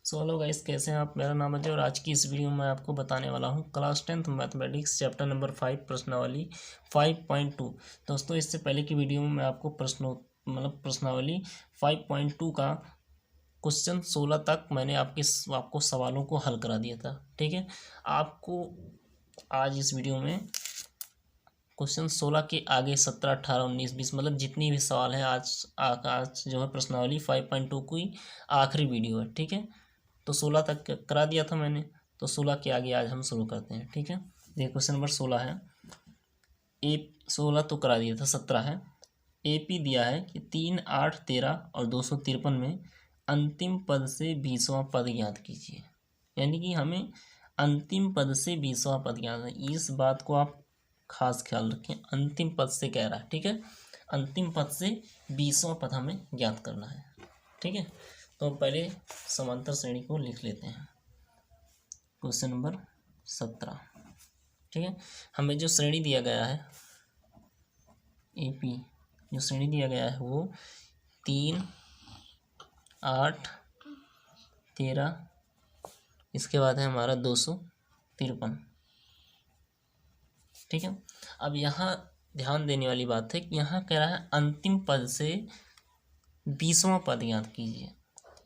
So hello guys, कैसे हैं आप। मेरा नाम अजय और आज की इस वीडियो में मैं आपको बताने वाला हूं class 10th mathematics chapter number 5 प्रश्नावली 5.2। दोस्तों, इससे पहले की वीडियो में मैं आपको प्रश्नावली 5.2 का क्वेश्चन 16 तक मैंने आपको सवालों को हल करा दिया था। ठीक है, आपको आज इस वीडियो में क्वेश्चन 16 के आगे 17, 18, 19, 20 मतलब जितनी भी सवाल है आज जो है प्रश्नावली 5.2 की आखिरी वीडियो है। ठीक है, तो 16 तक करा दिया था मैंने, तो 16 के आगे आज हम शुरू करते हैं। ठीक है, देखिए क्वेश्चन नंबर 16 है। 16 तो करा दिया था, 17 है। AP दिया है कि 3, 8, 13 और 253 में अंतिम पद से 20वां पद ज्ञात कीजिए। यानी कि हमें अंतिम पद से 20वां पद ज्ञात है। इस बात को आप खास ख्याल रखें, अंतिम पद से कह रहा है। ठीक है, अंतिम पद से 20वां पद हमें ज्ञात करना है। ठीक है, तो हम पहले समांतर श्रेणी को लिख लेते हैं। Question number 17। ठीक है, हमें जो श्रेणी दिया गया है AP, जो श्रेणी दिया गया है वो 3, 8, 13, इसके बाद है हमारा 253। ठीक है, अब यहाँ ध्यान देने वाली बात है कि यहाँ कह रहा है अंतिम पद से 20वां पद ज्ञात कीजिए।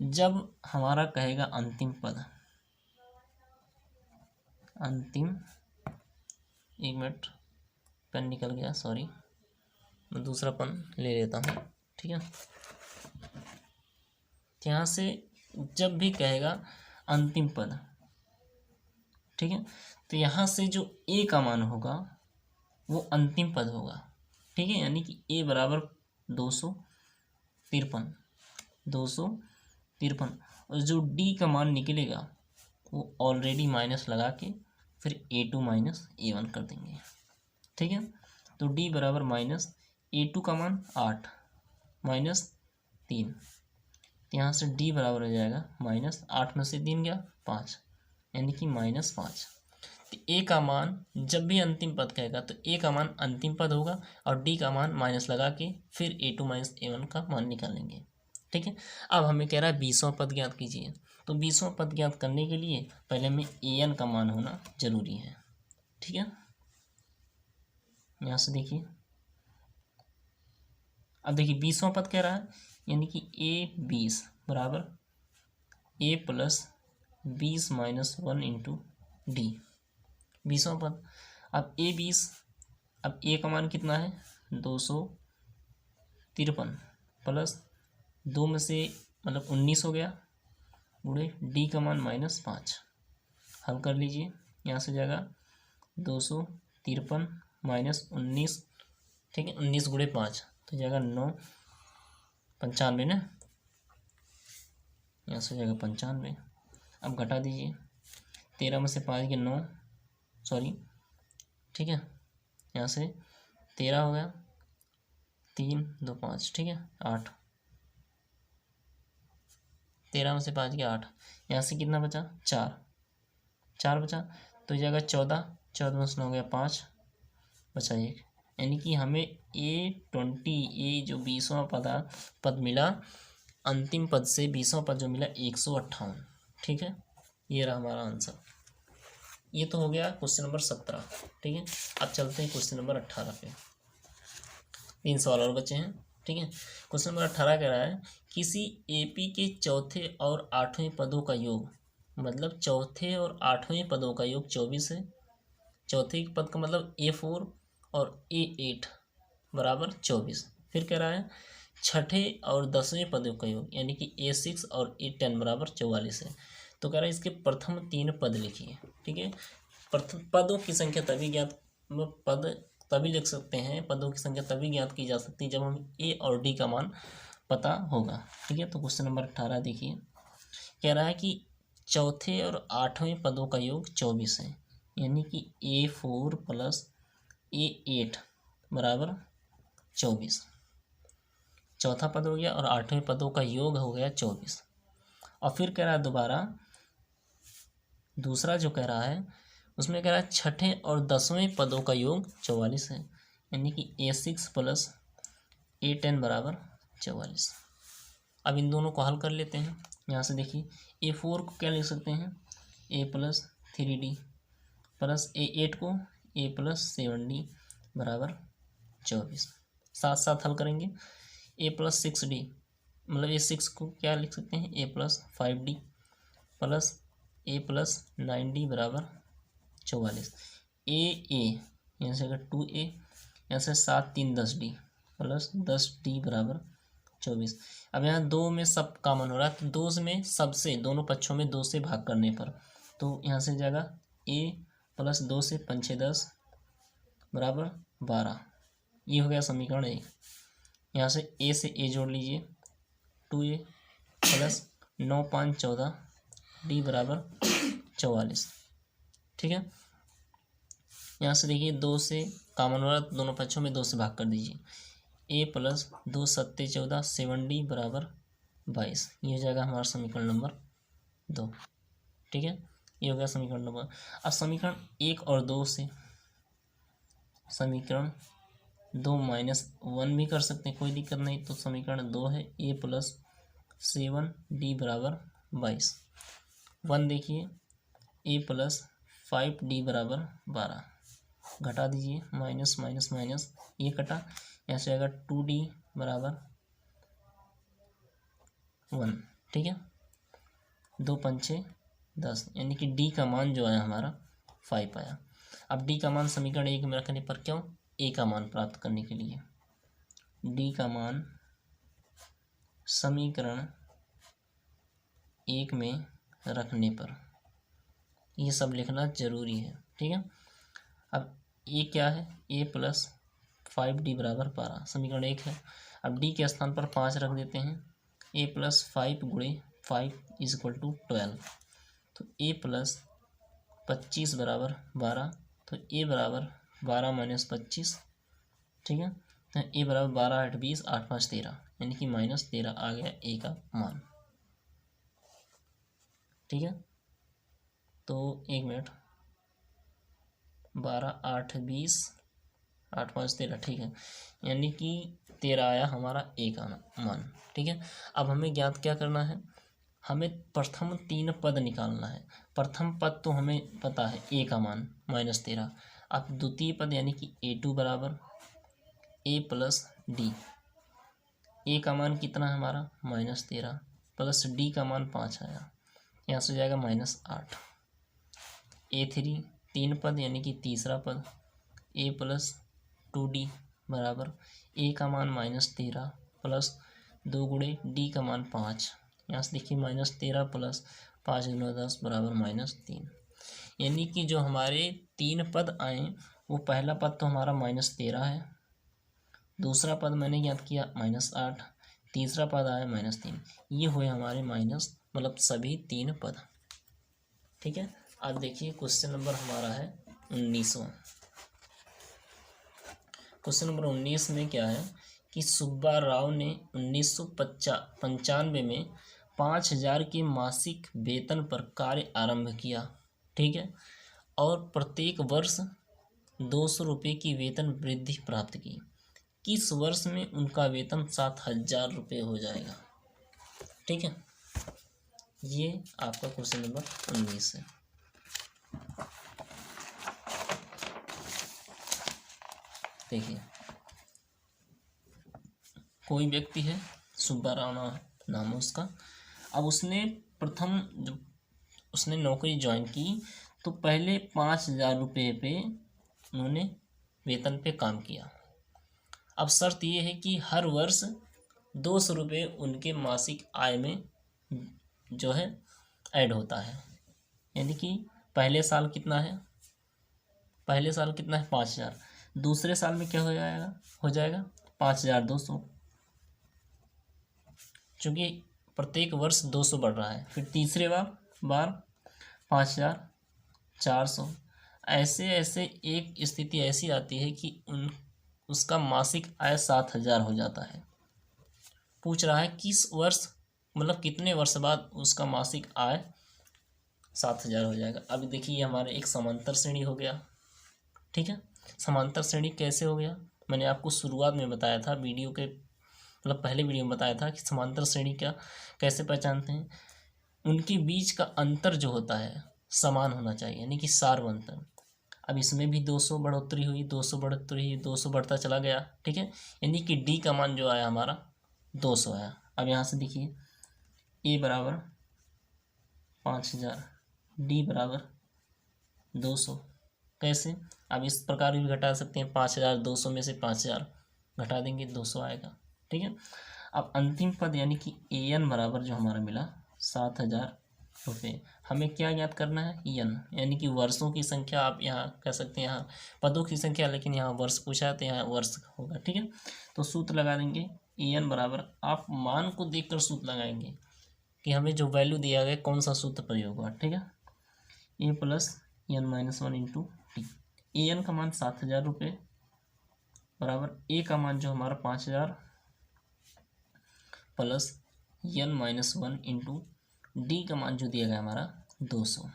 जब हमारा कहेगा अंतिम पद, अंतिम, एक मिनट पेन निकल गया, सॉरी, मैं दूसरा पेन ले लेता हूँ। ठीक है, यहाँ से जब भी कहेगा अंतिम पद, ठीक है, तो यहाँ से जो A का मान होगा वो अंतिम पद होगा। ठीक है, यानी कि A बराबर 253 और जो D का मान निकलेगा वो ऑलरेडी माइनस लगा के फिर A2 माइनस A1 कर देंगे। ठीक है, तो D बराबर माइनस A2 का मान 8 माइनस 3, यहाँ से D बराबर हो जाएगा माइनस 8 में से 3 गया 5, यानी कि -5। तो A का मान जब भी अंतिम पद कहेगा तो A का मान अंतिम पद होगा और D का मान माइनस लगा के फिर A2 माइनस A1 का मान निकालेंगे। ठीक है, अब हमें कह रहा है 20वां पद ज्ञात कीजिए। तो 20वां पद ज्ञात करने के लिए पहले हमें AN का मान होना जरूरी है। ठीक है, यहाँ से देखिए, अब देखिए 20वां पद कह रहा है, यानी कि A20 बराबर A plus 20 minus 1 into D, 20वां पद। अब A20, अब A का मान कितना है 253 प्लस 2 में से मतलब 19 हो गया, गुणे D का मान -5। हल कर लीजिए, यहाँ से जाएगा 253 माइनस 19, ठीक है, 19 गुणे 5 तो जाएगा 9, 95 ना, यहाँ से जाएगा 95। अब घटा दीजिए, 13 में से 5 के 9, सॉरी, ठीक है, यहाँ से 13 हो गया, 3, 2, 5, ठीक है, 8, 13 में से 5 के 8, यहाँ से कितना बचा 4 बचा, तो जाएगा 14, 14 में से 9 हो गया 5, बचा 1, यानी कि हमें A जो 20वां पद मिला, अंतिम पद से 20वां पद जो मिला 158। ठीक है, ये रहा हमारा आंसर। ये तो हो गया क्वेश्चन नंबर 17। ठीक है, अब चलते हैं क्वेश्चन नंबर 18 पे। 3 सवाल और बचे हैं। ठीक है, क्वेश्चन नंबर 18 कह रहा है किसी AP के चौथे और 8वें पदों का योग, मतलब चौथे और 8वें पदों का योग 24 है। चौथे पद का मतलब A4 और A8 बराबर 24। फिर कह रहा है छठे और 10वें पदों का योग, यानी कि A6 और A10 बराबर 44 है। तो कह रहा है इसके प्रथम 3 पद लिखिए। ठीक है, प्रथम पदों की संख्या तभी लिख सकते हैं, पदों की संख्या तभी ज्ञात की जा सकती है जब हम A और D का मान पता होगा। ठीक है, तो क्वेश्चन नंबर 18 देखिए, कह रहा है कि चौथे और 8वें पदों का योग 24 है, यानी कि A4 प्लस A8 बराबर 24। चौथा पद हो गया और 8वें पदों का योग हो गया 24। और फिर कह रहा है दोबारा, दूसरा जो कह रहा है उसमें कह रहा है छठे और 10वें पदों का योग 44 है, यानी कि A6 प्लस A10 बराबर 44। अब इन दोनों को हल कर लेते हैं। यहाँ से देखिए A4 को क्या लिख सकते हैं, A+3D प्लस A8 को A+7D बराबर 24। साथ साथ हल करेंगे। A+6D मतलब A6 को क्या लिख सकते हैं, A+5D प्लस A+9D बराबर 44। A यहाँ से अगर 2A यहाँ से 7 3 10D प्लस 10D बराबर 24। अब यहाँ 2 में सब कॉमन हो रहा है, तो 2 में सबसे दोनों पक्षों में 2 से भाग करने पर, तो यहाँ से जाएगा A+2 से 5 6 10 बराबर 12। ये हो गया समीकरण 1। यहाँ से A से A जोड़ लीजिए, 2A प्लस 9 5 14 D बराबर 44। ठीक है, यहाँ से देखिए 2 से कॉमन वाला दोनों पक्षों में 2 से भाग कर दीजिए। A+2 7 14 7D बराबर 22। ये हो जाएगा हमारा समीकरण नंबर 2। ठीक है, ये हो गया समीकरण नंबर। अब समीकरण 1 और 2 से समीकरण 2 -1 भी कर सकते हैं, कोई दिक्कत नहीं। तो समीकरण 2 है A+7D बराबर 22। 1 देखिए A+5D बराबर 12, घटा दीजिए, माइनस माइनस माइनस ये कटा, यहाँ से आएगा 2D बराबर 1। ठीक है, 2 5 6 10 यानी कि D का मान जो आया हमारा 5 आया। अब D का मान समीकरण 1 में रखने पर, क्यों, A का मान प्राप्त करने के लिए D का मान समीकरण 1 में रखने पर ये सब लिखना जरूरी है। ठीक है, अब ये क्या है, A+5D बराबर 12 समीकरण 1 है। अब D के स्थान पर 5 रख देते हैं, A+5 गुणे 5 = 12, तो A+25 बराबर 12, तो A बराबर 12 - 25। ठीक है, तो A बराबर 12 8 20 8 5 13 यानी कि -13 आ गया A का मान। ठीक है, तो 1 मिनट, 12 8 20 8 5 13, ठीक है, यानी कि 13 आया हमारा A का मान। ठीक है, अब हमें ज्ञात क्या करना है, हमें प्रथम 3 पद निकालना है। प्रथम पद तो हमें पता है A का मान -13। अब द्वितीय पद यानी कि A2 बराबर A+D। A का मान कितना है हमारा -13 प्लस D का मान 5 आया, यहाँ से जाएगा -8। A3 3 पद यानी कि तीसरा पद A+2D बराबर A का मान -13 प्लस 2 गुणे D का मान 5, यहाँ से देखिए -13 प्लस 5 × 10 बराबर -3। यानी कि जो हमारे 3 पद आए वो पहला पद तो हमारा -13 है, दूसरा पद मैंने ज्ञात किया -8, तीसरा पद आया -3। ये हुए हमारे मतलब सभी 3 पद। ठीक है, अब देखिए क्वेश्चन नंबर हमारा है 19वां। क्वेश्चन नंबर 19 में क्या है कि सुब्बा राव ने 1995 में 5000 के मासिक वेतन पर कार्य आरंभ किया। ठीक है, और प्रत्येक वर्ष 200 रुपये की वेतन वृद्धि प्राप्त की। किस वर्ष में उनका वेतन 7000 रुपये हो जाएगा। ठीक है, ये आपका क्वेश्चन नंबर 19 है। देखिए, कोई व्यक्ति है, सुब्बा राव नाम है उसका। अब उसने प्रथम जब उसने नौकरी ज्वाइन की तो पहले 5000 रुपये पे उन्होंने वेतन पे काम किया। अब शर्त ये है कि हर वर्ष 200 रुपये उनके मासिक आय में जो है ऐड होता है। यानी कि पहले साल कितना है, 5000, दूसरे साल में क्या हो जाएगा 5200, चूँकि प्रत्येक वर्ष 200 बढ़ रहा है। फिर तीसरे बार 5400। ऐसे ऐसे एक स्थिति ऐसी आती है कि उसका मासिक आय 7000 हो जाता है। पूछ रहा है किस वर्ष, मतलब कितने वर्ष बाद उसका मासिक आय 7000 हो जाएगा। अब देखिए हमारे एक समांतर श्रेणी हो गया। ठीक है, समांतर श्रेणी कैसे हो गया, मैंने आपको शुरुआत में बताया था, वीडियो के पहले वीडियो में बताया था कि समांतर श्रेणी क्या कैसे पहचानते हैं। उनके बीच का अंतर जो होता है समान होना चाहिए, यानी कि सार्व अंतर। अब इसमें भी 200 बढ़ोतरी हुई, 200 बढ़ोतरी हुई, 200 बढ़ता चला गया, ठीक है। यानी कि डी का मान जो आया हमारा 200 आया। अब यहाँ से देखिए ए बराबर 5000, डी बराबर 200। कैसे? अब इस प्रकार भी घटा सकते हैं, 5000 200 में से 5000 घटा देंगे 200 आएगा, ठीक है। अब अंतिम पद यानी कि ए एन बराबर जो हमारा मिला 7000 रुपये। हमें क्या ज्ञात करना है? एन, यानी कि वर्षों की संख्या। आप यहाँ कह सकते हैं यहाँ पदों की संख्या, लेकिन यहाँ वर्ष पूछा है तो यहाँ वर्ष होगा, ठीक है। तो सूत्र लगा देंगे ए एन बराबर, आप मान को देखकर सूत्र लगाएंगे कि हमें जो वैल्यू दिया गया कौन सा सूत्र प्रयोग हुआ, ठीक है। A plus N minus 1 into t. A n का मान 7000 रुपये बराबर ए का मान जो हमारा 5000 plus N minus 1 into D का मान जो दिया गया हमारा 200,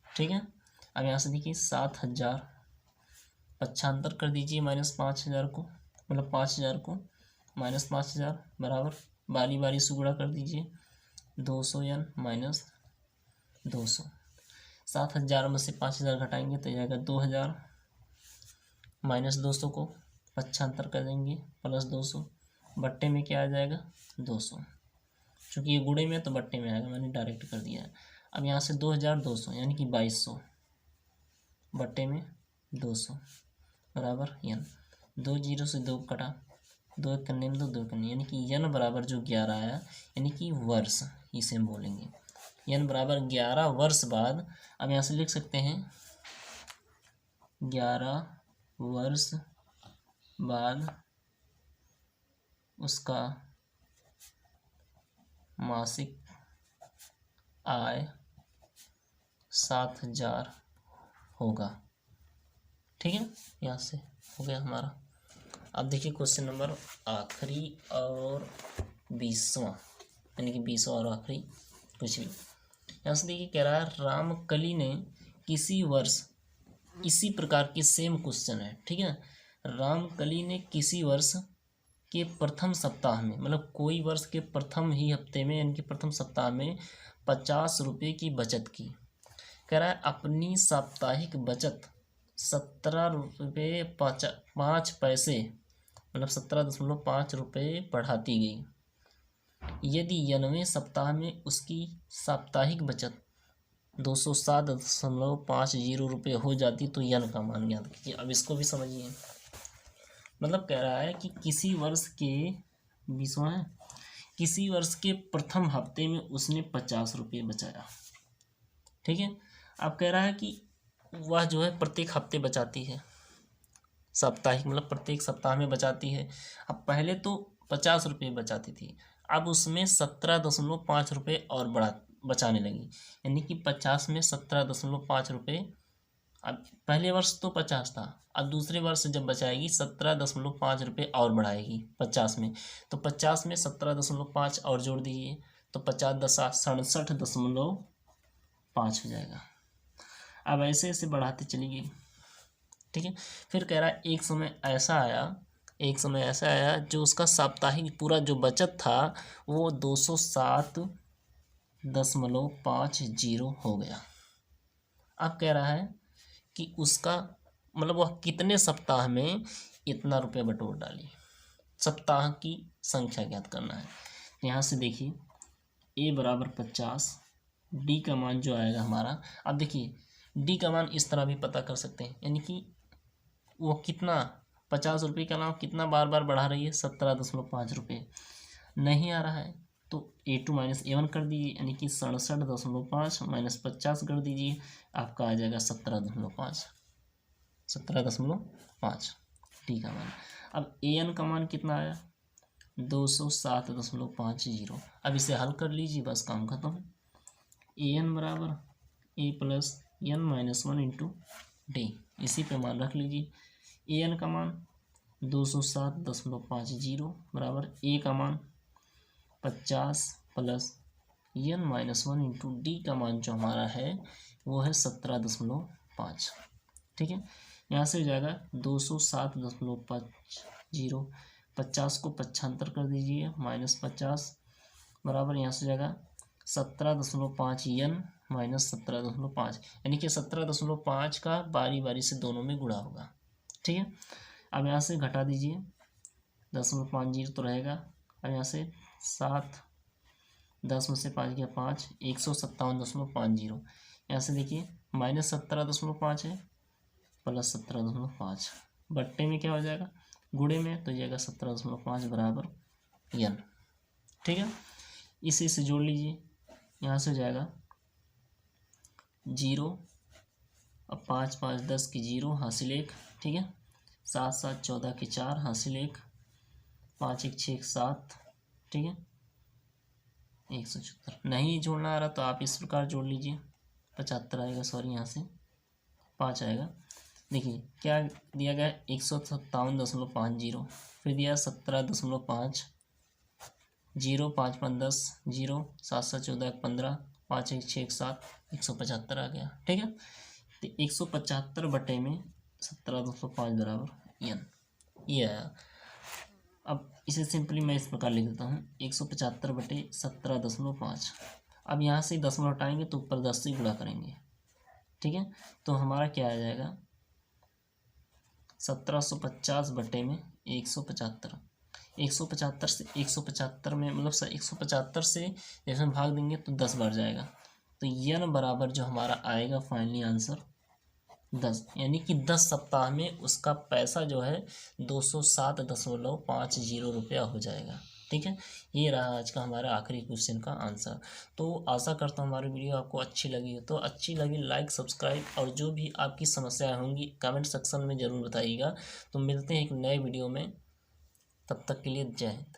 ठीक है। अब यहाँ से देखिए 7000 पक्षांतर कर दीजिए माइनस 5000 को, मतलब 5000 को माइनस 5000 बराबर बारी बारी से गुणा कर दीजिए 200 एन माइनस 200। 7000 में से 5000 घटाएंगे तो जाएगा 2000 माइनस 200 को पक्षांतर कर देंगे प्लस 200, बट्टे में क्या आ जाएगा 200। चूँकि ये गुणे में तो बट्टे में आएगा, मैंने डायरेक्ट कर दिया है। अब यहाँ से 2200 यानी कि 2200 बट्टे में 200 बराबर एन। 2 जीरो से 2 कटा, 2 एक करने में 2 करने, यानी कि एन बराबर जो 11 आया, यानी कि वर्ष, इसे हम बोलेंगे एन बराबर 11 वर्ष बाद। अब यहाँ से लिख सकते हैं 11 वर्ष बाद उसका मासिक आय 7000 होगा, ठीक है। यहाँ से हो गया हमारा। अब देखिए क्वेश्चन नंबर आखिरी और 20वां, यानी कि 20वां और आखिरी कुछ भी। यहाँ से देखिए कह रहा है रामकली ने किसी वर्ष, इसी प्रकार की सेम क्वेश्चन है, ठीक है। रामकली ने किसी वर्ष के प्रथम सप्ताह में, मतलब कोई वर्ष के प्रथम ही हफ्ते में, यानी कि प्रथम सप्ताह में 50 रुपये की बचत की। कह रहा है अपनी साप्ताहिक बचत 17 रुपये 5 पैसे, मतलब 17.5 रुपये बढ़ाती गई। यदि 90वें सप्ताह में उसकी साप्ताहिक बचत 207.50 रुपये हो जाती तो यन का मान ज्ञात कीजिए। अब इसको भी समझिए, मतलब कह रहा है कि किसी वर्ष के 20वां है, किसी वर्ष के प्रथम हफ्ते में उसने 50 रुपये बचाया, ठीक है। अब कह रहा है कि वह जो है प्रत्येक हफ्ते बचाती है, साप्ताहिक मतलब प्रत्येक सप्ताह में बचाती है। अब पहले तो 50 रुपये बचाती थी, अब उसमें 17.5 रुपये और बचाने लगी, यानी कि 50 में 17.5 रुपये। अब पहले वर्ष तो 50 था, अब दूसरे वर्ष जब बचाएगी 17.5 रुपये और बढ़ाएगी 50 में, तो 50 में 17.5 और जोड़ दीजिए तो 50 10 67.5 हो जाएगा। अब ऐसे ऐसे बढ़ाते चली गई, ठीक है। फिर कह रहा है एक समय ऐसा आया जो उसका साप्ताहिक पूरा जो बचत था वो 207.50 हो गया। अब कह रहा है कि उसका मतलब वह कितने सप्ताह में इतना रुपये बटोर डाली, सप्ताह की संख्या ज्ञात करना है। यहाँ से देखिए ए बराबर 50, डी का मान जो आएगा हमारा, अब देखिए डी का मान इस तरह भी पता कर सकते हैं, यानी कि वो कितना 50 रुपये का नाम कितना बार बार बढ़ा रही है, 17.5 रुपये। नहीं आ रहा है तो A2 माइनस A1 कर दीजिए, यानी कि 67.5 माइनस 50 कर दीजिए, आपका आ जाएगा 17.5 डी का मान। अब AN का मान कितना आया 207.50। अब इसे हल कर लीजिए, बस काम खत्म। AN बराबर A plus N minus 1 into D, इसी पे मान रख लीजिए। AN का मान 207.50 बराबर ए का मान 50 plus N minus 1 into D का मान जो हमारा है वो है 17.5, ठीक है। यहाँ से हो जाएगा 207.50, 50 को पक्षांतर कर दीजिए माइनस 50 बराबर, यहाँ से हो जाएगा 17.5 यन माइनस 17.5, यानी कि 17.5 का बारी बारी से दोनों में गुणा होगा। ठीक है, अब यहाँ से घटा दीजिए, 0.50 तो रहेगा। अब यहाँ से 7, 10 में से 5 गया 5, 157.50। यहाँ से देखिए माइनस 17.5 है प्लस 17.5, बट्टे में क्या हो जाएगा, गुणे में तो जाएगा 17.5 बराबर यन। ठीक है, इसी से जोड़ लीजिए, यहाँ से हो जाएगा 0, अब 5 5 10 की 0 हासिल 1। ठीक है, 7 7 14 की 4 हासिल 1, 5 1 6 7। ठीक है, 174 नहीं जोड़ना आ रहा तो आप इस प्रकार जोड़ लीजिए, 75 आएगा, सॉरी यहाँ से 5 आएगा। देखिए क्या दिया गया, 157.50, फिर दिया 17.5, 0 5 5 10, 0 7 7 14 15, 5 1 6 7, 175 आ गया। ठीक है, तो 175 बटे में 17.5 बराबर यन, ये आया। अब इसे सिंपली मैं इस प्रकार लिख देता हूँ, 175 बटे 17.5। अब यहाँ से 10 हटाएंगे तो ऊपर 10 से गुणा करेंगे। ठीक है, तो हमारा क्या आ जाएगा, 1750 बटे में 175। 175 से 175 में मतलब 175 से जैसे हम भाग देंगे तो 10 बढ़ जाएगा, तो यन बराबर जो हमारा आएगा फाइनली आंसर 10, यानी कि 10 सप्ताह में उसका पैसा जो है 207.50 रुपया हो जाएगा। ठीक है, ये रहा आज का हमारा आखिरी क्वेश्चन का आंसर। तो आशा करता हूँ हमारी वीडियो आपको अच्छी लगी हो, तो अच्छी लगी लाइक सब्सक्राइब, और जो भी आपकी समस्याएं होंगी कमेंट सेक्शन में ज़रूर बताइएगा। तो मिलते हैं एक नए वीडियो में, तब तक के लिए जय हिंद।